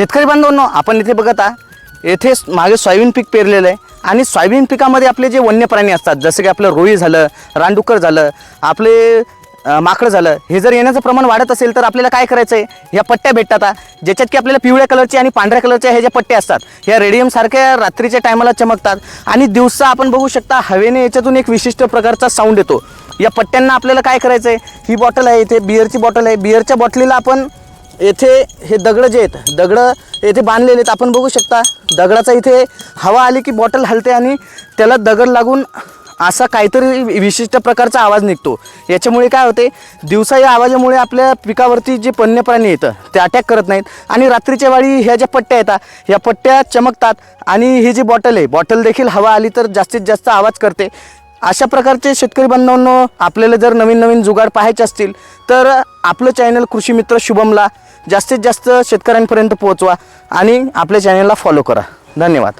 शेतकरी बांधवांनो, आपण इथे बघत आहात, येथे मागे सोयाबीन पीक पेरलेलं आहे आणि सोयाबीन पिकामध्ये आपले जे वन्य प्राणी असतात, जसं की आपलं रोई झालं, रानडुक्कर झालं, आपले माकड झालं, हे जर येण्याचं प्रमाण वाढत असेल तर आपल्याला काय करायचं आहे, ह्या पट्ट्या भेटतात ज्याच्यात की आपल्याला पिवळ्या कलरचे आणि पांढऱ्या कलरच्या ह्या ज्या पट्ट्या असतात, ह्या रेडियमसारख्या रात्रीच्या टायमाला चमकतात आणि दिवसा आपण बघू शकता हवेने याच्यातून एक विशिष्ट प्रकारचा साऊंड येतो। या पट्ट्यांना आपल्याला काय करायचं आहे, ही बॉटल आहे, इथे बिअरची बॉटल आहे, बिअरच्या बॉटलीला आपण येथे हे दगड जे आहेत, दगड येथे बांधलेले आहेत, आपण बघू शकता दगडाचा इथे हवा आली की बॉटल हलते आणि त्याला दगड लागून असा काहीतरी विशिष्ट प्रकारचा आवाज निघतो। याच्यामुळे काय होते, दिवसा या आवाजामुळे आपल्या पिकावरती जे वन्य प्राणी येतं ते अटॅक करत नाहीत आणि रात्रीच्या वेळी ह्या ज्या पट्ट्या येतात, ह्या पट्ट्या चमकतात आणि ही जी बॉटल आहे, बॉटल देखील हवा आली तर जास्तीत जास्त आवाज करते। अशा प्रकारचे शेतकरी बांधवांनो, आपल्याला जर नवीन नवीन जुगाड पाहायचे असतील तर आपलं चॅनल कृषी मित्र शुभमला जास्तीत जास्त शेतकऱ्यांपर्यंत पोहोचवा आणि आपल्या चॅनलला फॉलो करा। धन्यवाद।